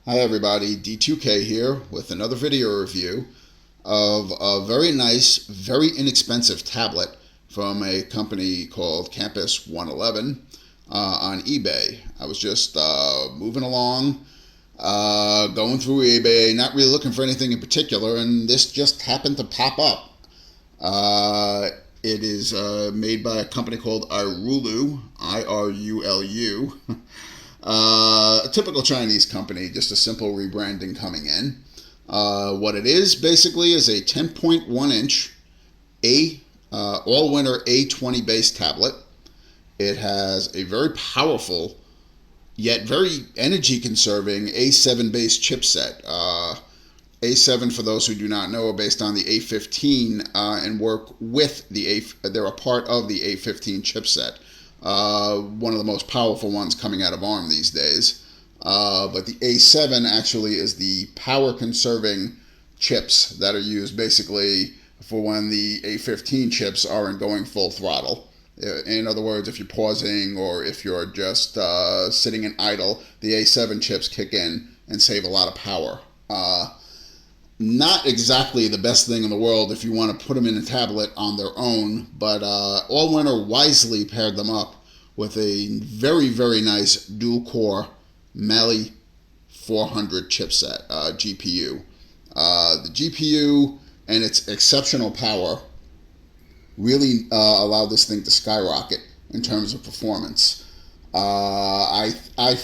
Hi everybody, D2K here with another video review of a very nice, very inexpensive tablet from a company called Campus 111 on eBay. I was just moving along, going through eBay, not really looking for anything in particular, and this just happened to pop up. It is made by a company called iRULU, I-R-U-L-U. A typical Chinese company, just a simple rebranding coming in. What it is basically is a 10.1 inch all-winner A20 base tablet. It has a very powerful yet very energy conserving A7 based chipset. A7, for those who do not know, are based on the A15 and work with the they're a part of the A15 chipset. One of the most powerful ones coming out of ARM these days. But the A7 actually is the power conserving chips that are used basically for when the A15 chips aren't going full throttle. In other words, if you're pausing or if you're just sitting in idle, the A7 chips kick in and save a lot of power. Not exactly the best thing in the world if you want to put them in a tablet on their own, but Allwinner wisely paired them up with a very, very nice dual-core Mali 400 chipset GPU. The GPU and its exceptional power really allowed this thing to skyrocket in terms of performance. I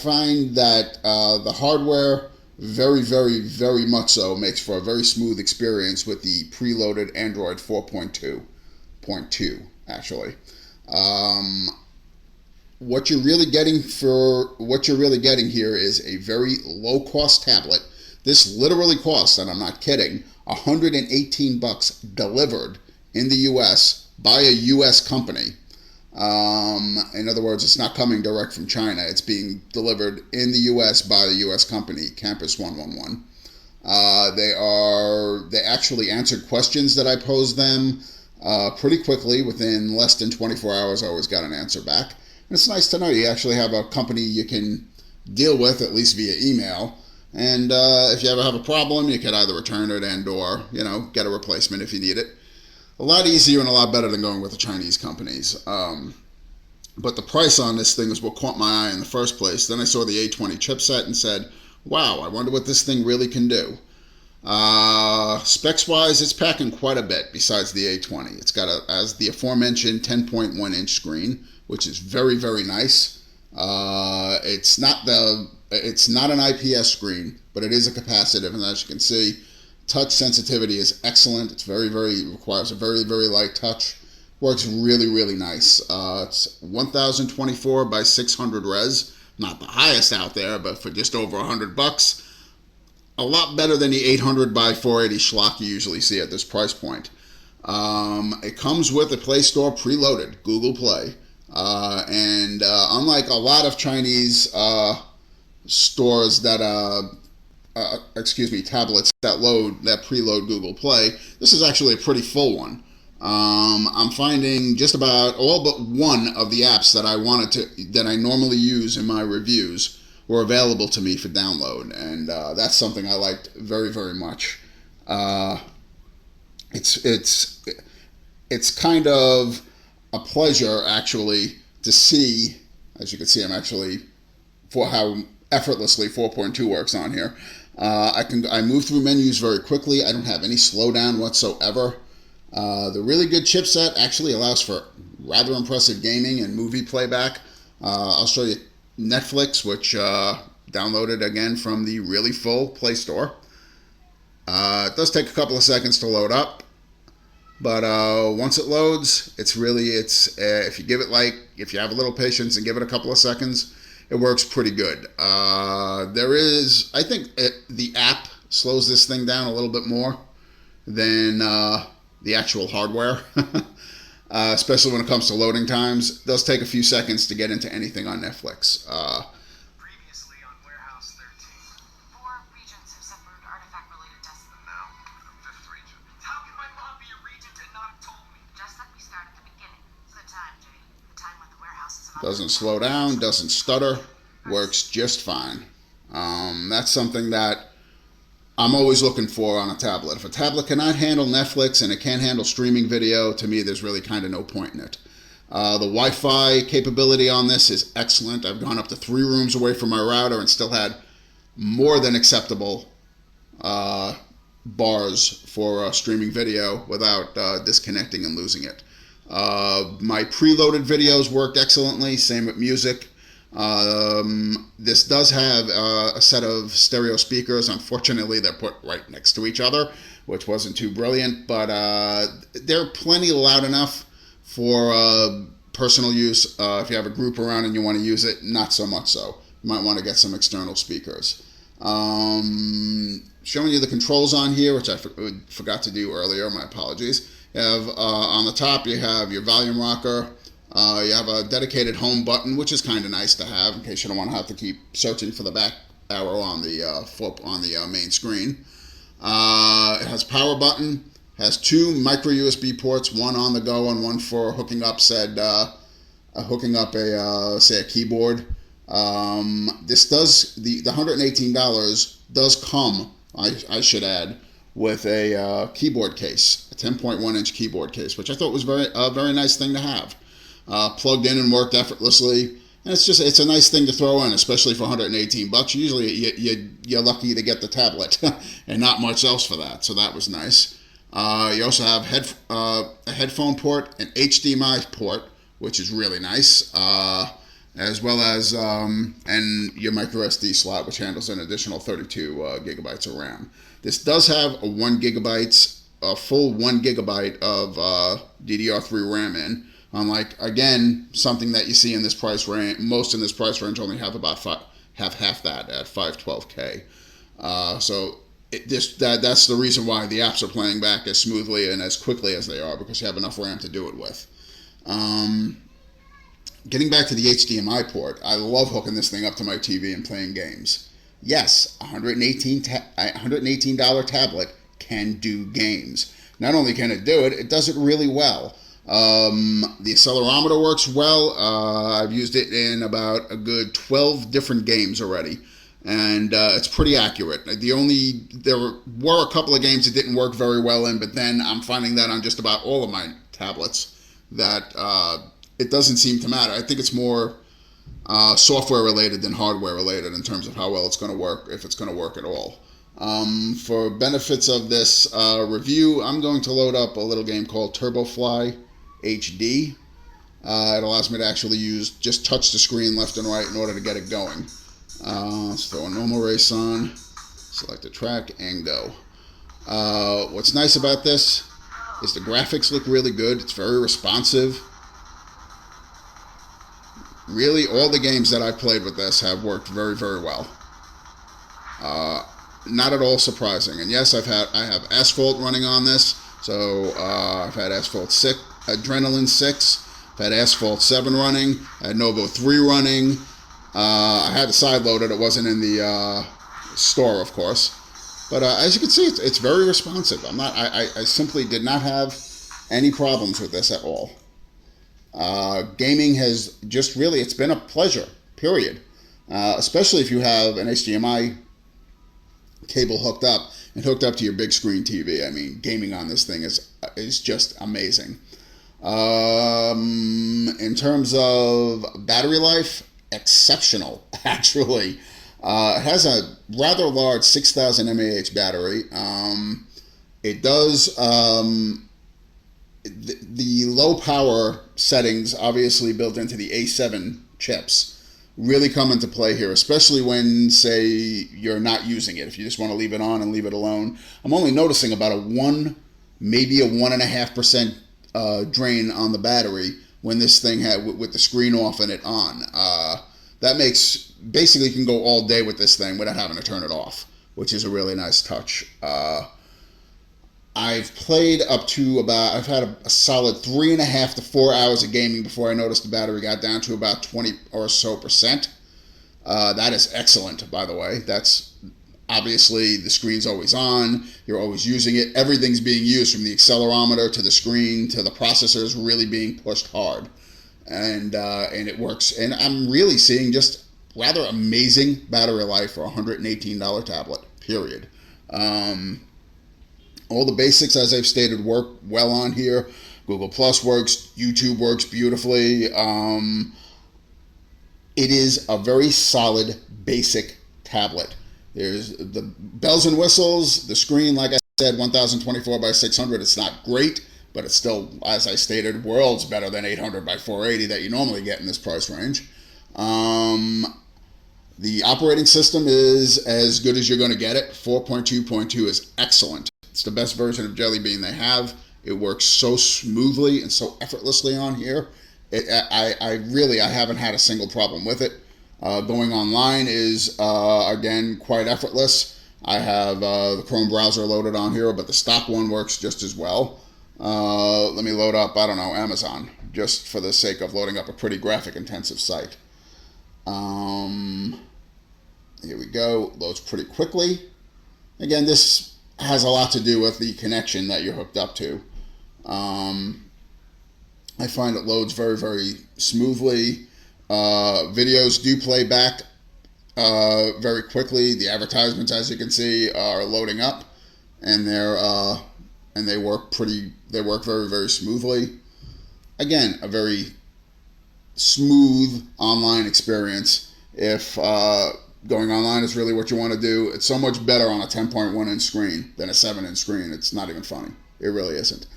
find that the hardware very, very, very much so makes for a very smooth experience with the preloaded Android 4.2.2 actually. What you're really getting here is a very low cost tablet. This literally costs, and I'm not kidding, $118 delivered in the US by a US company. In other words, it's not coming direct from China. It's being delivered in the U.S. by the U.S. company, Campus 111. They actually answered questions that I posed them pretty quickly. Within less than 24 hours, I always got an answer back. And it's nice to know you actually have a company you can deal with, at least via email. And if you ever have a problem, you could either return it and or, get a replacement if you need it. A lot easier and a lot better than going with the Chinese companies. But the price on this thing is what caught my eye in the first place. Then I saw the A20 chipset and said, wow, I wonder what this thing really can do. Specs-wise, it's packing quite a bit besides the A20. It's got, as the aforementioned, 10.1 inch screen, which is very, very nice. It's not an IPS screen, but it is a capacitive, and as you can see, touch sensitivity is excellent. It's requires a very, very light touch. Works really, really nice. It's 1024 by 600 res. Not the highest out there, but for just over $100, a lot better than the 800 by 480 schlock you usually see at this price point. It comes with a Play Store preloaded, Google Play. And unlike a lot of Chinese stores that tablets that preload Google Play, this is actually a pretty full one. I'm finding just about all but one of the apps that I normally use in my reviews were available to me for download, and that's something I liked very, very much. It's kind of a pleasure actually to see, as you can see, I'm actually for how effortlessly 4.2 works on here. I move through menus very quickly. I don't have any slowdown whatsoever. The really good chipset actually allows for rather impressive gaming and movie playback. I'll show you Netflix, which downloaded again from the really full Play Store. It does take a couple of seconds to load up, but once it loads, if you have a little patience and give it a couple of seconds, it works pretty good. I think the app slows this thing down a little bit more than the actual hardware, especially when it comes to loading times. It does take a few seconds to get into anything on Netflix. Previously on Warehouse 13. 4 regions have suffered artifact-related deaths. And now, the 5th region. How can my mom be a regent and not have told me? Just like we start at the beginning. It's the time, Jay. The time when the warehouse is... Doesn't slow down, doesn't stutter, works just fine. That's something that I'm always looking for on a tablet. If a tablet cannot handle Netflix and it can't handle streaming video, to me, there's really kind of no point in it. The Wi-Fi capability on this is excellent. I've gone up to 3 rooms away from my router and still had more than acceptable bars for streaming video without disconnecting and losing it. My preloaded videos worked excellently, same with music. This does have a set of stereo speakers. Unfortunately, they're put right next to each other, which wasn't too brilliant, but they're plenty loud enough for personal use. If you have a group around and you want to use it, not so much so. You might want to get some external speakers. Showing you the controls on here, which I forgot to do earlier, my apologies. You have on the top, you have your volume rocker. You have a dedicated home button, which is kind of nice to have in case you don't want to have to keep searching for the back arrow on the main screen. It has a power button. Has 2 micro USB ports, one on the go and one for hooking up a keyboard. This does the $118 does come, I should add, with a keyboard case, a 10.1 inch keyboard case, which I thought was a very nice thing to have. Plugged in and worked effortlessly, and it's a nice thing to throw in, especially for $118. Usually you're lucky to get the tablet and not much else for that, so that was nice. You also have a headphone port, an HDMI port, which is really nice, as well as and your micro SD slot, which handles an additional 32 gigabytes of RAM. This does have a full 1 gigabyte of DDR3 RAM in. Unlike, again, something that you see in this price range, most in this price range only have about half that at 512K. So that's the reason why the apps are playing back as smoothly and as quickly as they are, because you have enough RAM to do it with. Getting back to the HDMI port, I love hooking this thing up to my TV and playing games. Yes, $118 tablet can do games. Not only can it do it, it does it really well. The accelerometer works well. I've used it in about a good 12 different games already, and it's pretty accurate. There were a couple of games it didn't work very well in, but then I'm finding that on just about all of my tablets that it doesn't seem to matter. I think it's more software related than hardware related in terms of how well it's going to work, if it's going to work at all. For benefits of this review, I'm going to load up a little game called TurboFly HD. It allows me to actually just touch the screen left and right in order to get it going. Let's throw a normal race on, select a track, and go. What's nice about this is the graphics look really good. It's very responsive. Really, all the games that I've played with this have worked very, very well. Not at all surprising. And yes, I have Asphalt running on this. So I've had Asphalt 6, Adrenaline 6, I've had Asphalt 7 running, I had Novo 3 running. I had it side-loaded. It wasn't in the store, of course. But as you can see, it's very responsive. I simply did not have any problems with this at all. Gaming has just really, it's been a pleasure, period. Especially if you have an HDMI cable hooked up to your big screen TV. I mean, gaming on this thing is just amazing. In terms of battery life, exceptional, actually. It has a rather large 6,000 mAh battery. It does the low power settings, obviously built into the A7 chips, really come into play here, especially when, say, you're not using it. If you just want to leave it on and leave it alone. I'm only noticing about maybe a 1.5% drain on the battery when this thing with the screen off and it on. That makes, basically you can go all day with this thing without having to turn it off, which is a really nice touch. I've played up to I've had a solid 3.5 to 4 hours of gaming before I noticed the battery got down to about 20 or so percent. That is excellent, by the way. That's obviously the screen's always on. You're always using it. Everything's being used, from the accelerometer to the screen to the processors really being pushed hard. And it works. And I'm really seeing just rather amazing battery life for a $118 tablet, period. All the basics, as I've stated, work well on here. Google Plus works, YouTube works beautifully. It is a very solid, basic tablet. There's the bells and whistles. The screen, like I said, 1024 by 600. It's not great, but it's still, as I stated, worlds better than 800 by 480 that you normally get in this price range. The operating system is as good as you're going to get it. 4.2.2 is excellent. It's the best version of Jelly Bean they have. It works so smoothly and so effortlessly on here. I haven't had a single problem with it. Going online is, again, quite effortless. I have the Chrome browser loaded on here, but the stock one works just as well. Let me load up, I don't know, Amazon, just for the sake of loading up a pretty graphic-intensive site. Here we go. Loads pretty quickly. Again, this has a lot to do with the connection that you're hooked up to. I find it loads very, very smoothly. Videos do play back very quickly. The advertisements, as you can see, are loading up, and they work very, very smoothly. Again, a very smooth online experience. If going online is really what you want to do, it's so much better on a 10.1 inch screen than a 7-inch screen. It's not even funny. It really isn't.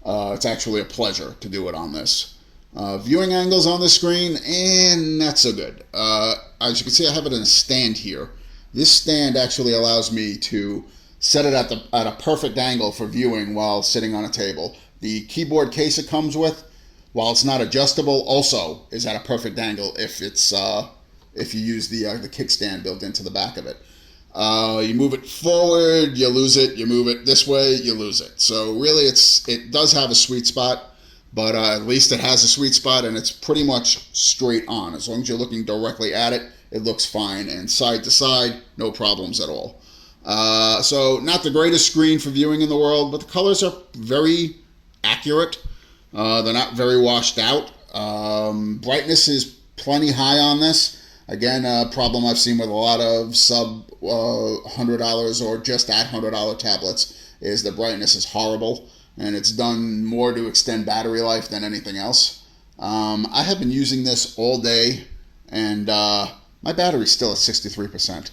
It's actually a pleasure to do it on this. Viewing angles on the screen, and not so good. As you can see, I have it in a stand here. This stand actually allows me to set it at a perfect angle for viewing while sitting on a table. The keyboard case it comes with, while it's not adjustable, also is at a perfect angle if you use the kickstand built into the back of it. You move it forward, you lose it. You move it this way, you lose it. So really, it does have a sweet spot, but at least it has a sweet spot, and it's pretty much straight on. As long as you're looking directly at it, it looks fine, and side to side, no problems at all. So not the greatest screen for viewing in the world, but the colors are very accurate. They're not very washed out. Brightness is plenty high on this. Again, a problem I've seen with a lot of sub $100 or just at $100 tablets is the brightness is horrible, and it's done more to extend battery life than anything else. I have been using this all day, and my battery's still at 63%.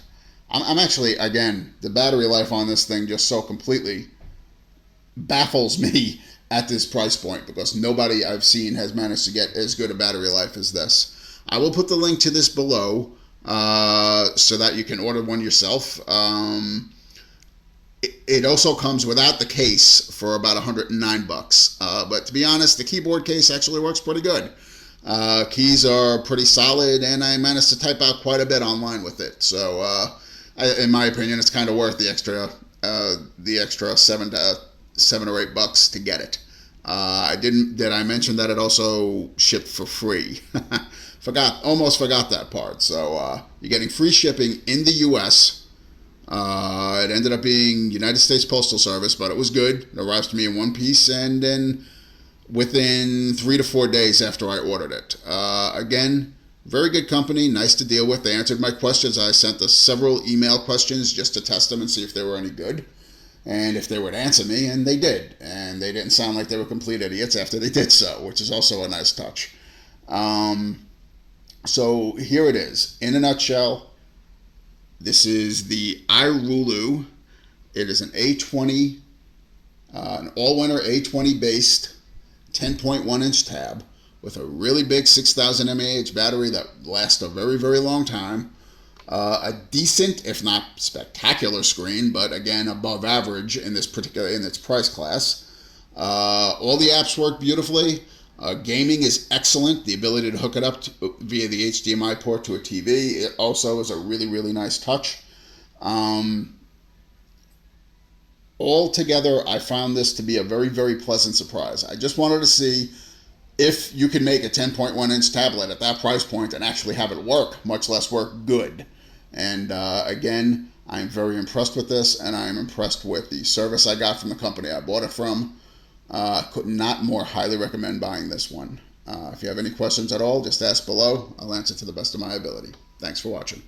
I'm actually, again, the battery life on this thing just so completely baffles me at this price point, because nobody I've seen has managed to get as good a battery life as this. I will put the link to this below so that you can order one yourself. It also comes without the case for about $109. But to be honest, the keyboard case actually works pretty good. Keys are pretty solid, and I managed to type out quite a bit online with it. So, in my opinion, it's kind of worth the extra $7 or $8 to get it. Did I mention that it also shipped for free? Almost forgot that part. So you're getting free shipping in the U.S. It ended up being United States Postal Service, but it was good. It arrived to me in one piece, and then within 3 to 4 days after I ordered it. Again, very good company, nice to deal with. They answered my questions. I sent several email questions just to test them and see if they were any good, and if they would answer me, and they did. And they didn't sound like they were complete idiots after they did so, which is also a nice touch. So here it is. In a nutshell, this is the iRULU. It is an A20, an all-winter A20 based 10.1 inch tab with a really big 6000 mAh battery that lasts a very, very long time. A decent, if not spectacular screen, but again, above average in its price class. All the apps work beautifully. Gaming is excellent. The ability to hook it up via the HDMI port to a TV, it also is a really, really nice touch. Altogether, I found this to be a very, very pleasant surprise. I just wanted to see if you can make a 10.1 inch tablet at that price point and actually have it work, much less work good. And again, I'm very impressed with this, and I'm impressed with the service I got from the company I bought it from. Could not more highly recommend buying this one. If you have any questions at all, just ask below. I'll answer to the best of my ability. Thanks for watching.